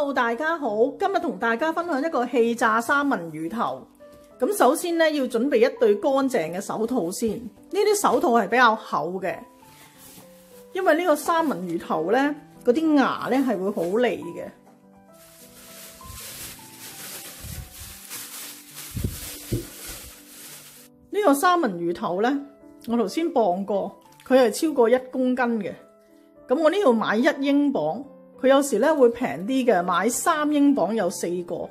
Hello， 大家好，今日同大家分享一個氣炸三文魚頭。咁首先咧要準備一對乾淨嘅手套先，呢啲手套係比較厚嘅，因為呢個三文魚頭咧嗰啲牙咧係會好利嘅。呢個三文魚頭咧，我頭先磅過，佢係超過1公斤嘅。咁我呢度買1英鎊。佢有時咧會平啲嘅，買3英鎊有4個。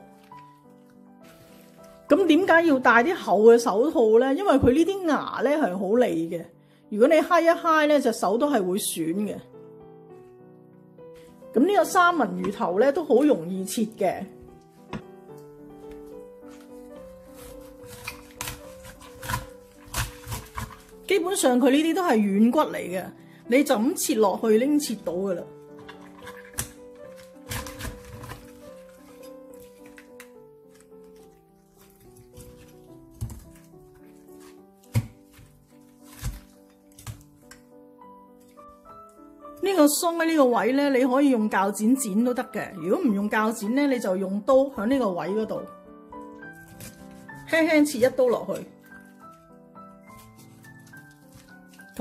咁點解要戴啲厚嘅手套咧？因為佢呢啲牙咧係好利嘅，如果你揩一揩咧，隻手都係會損嘅。咁呢個三文魚頭咧都好容易切嘅，基本上佢呢啲都係軟骨嚟嘅，你就咁切落去拎切到噶啦。呢個鬆喺呢個位咧，你可以用鉸剪剪都得嘅。如果唔用鉸剪咧，你就用刀喺呢個位嗰度輕輕切一刀落去，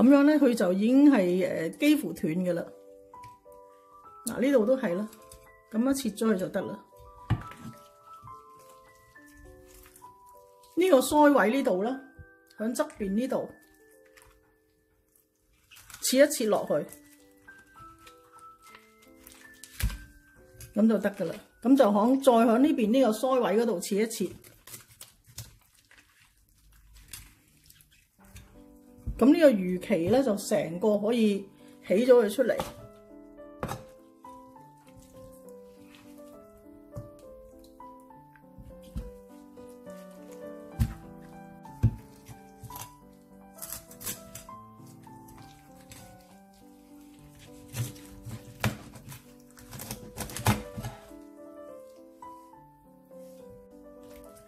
咁樣咧佢就已經係幾乎斷嘅啦。嗱，呢度都係啦，咁樣切咗佢就得啦。呢個腮位呢度啦，喺側邊呢度切一切落去。咁就得噶啦，咁就再喺呢邊呢個腮位嗰度切一切。咁呢個魚鰭咧就成個可以起咗佢出嚟。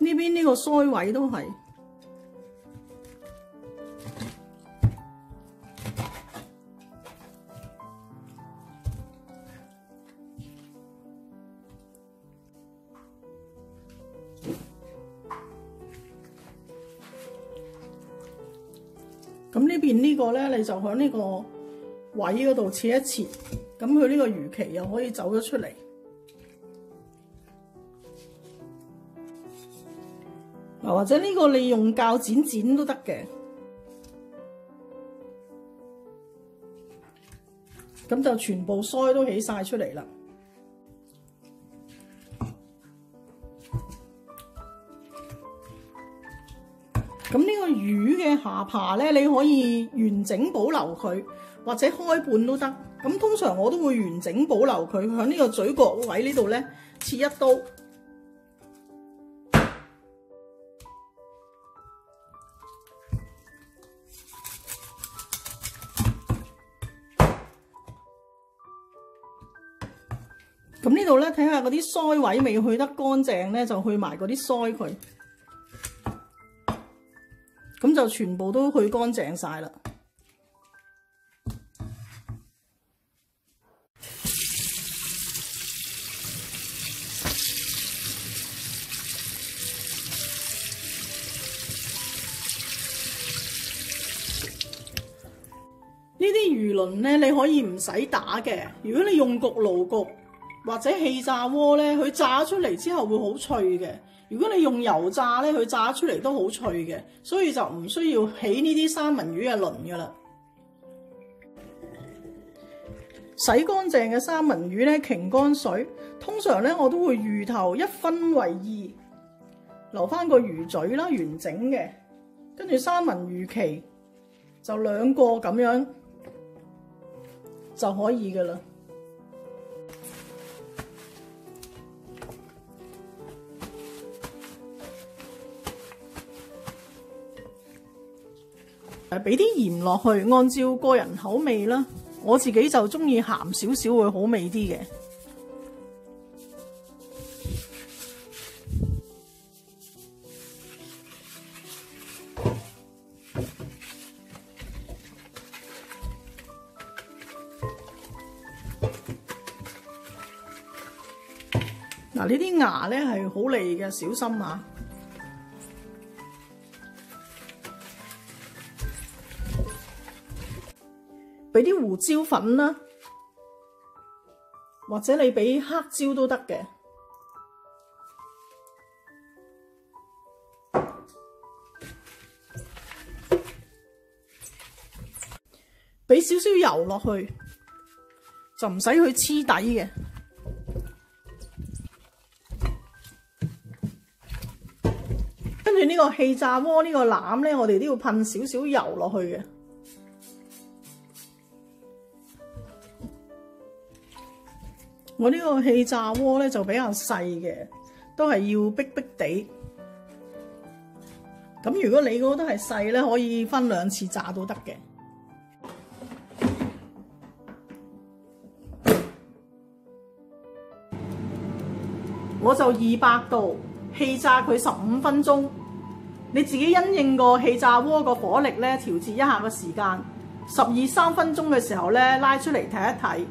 呢邊呢個腮位都係，咁呢邊呢個咧，你就喺呢個位嗰度切一切，咁佢呢個魚鰭又可以走咗出嚟。或者呢個你用鉸剪剪都得嘅，咁就全部腮都起晒出嚟啦。咁呢個魚嘅下巴咧，你可以完整保留佢，或者開半都得。咁通常我都會完整保留佢，喺呢個嘴角位呢度咧切一刀。咁呢度咧，睇下嗰啲腮位未去得乾淨咧，就去埋嗰啲腮佢，咁就全部都去乾淨晒啦。呢啲魚鱗咧，你可以唔使打嘅。如果你用焗爐焗或者氣炸鍋咧，佢炸出嚟之後會好脆嘅。如果你用油炸咧，佢炸出嚟都好脆嘅，所以就唔需要起呢啲三文魚嘅鱗噶啦。洗乾淨嘅三文魚咧，擎乾水。通常咧，我都會魚頭1分為2，留翻個魚嘴啦，完整嘅。跟住三文魚鰭就2個咁樣就可以噶啦。俾啲鹽落去，按照個人口味啦。我自己就中意鹹少少會好味啲嘅。嗱，呢啲牙咧係好利嘅，小心啊！俾啲胡椒粉啦，或者你俾黑椒都得嘅。俾少少油落去，就唔使去黐底嘅。跟住呢個氣炸鍋呢個籃咧，我哋都要噴少少油落去嘅。我呢個氣炸鍋咧就比較細嘅，都係要逼逼地。咁如果你嗰個都係細咧，可以分2次炸都得嘅。我就200度氣炸佢15分鐘，你自己因應個氣炸鍋個火力咧調節一下個時間，12、3分鐘嘅時候咧拉出嚟睇一睇。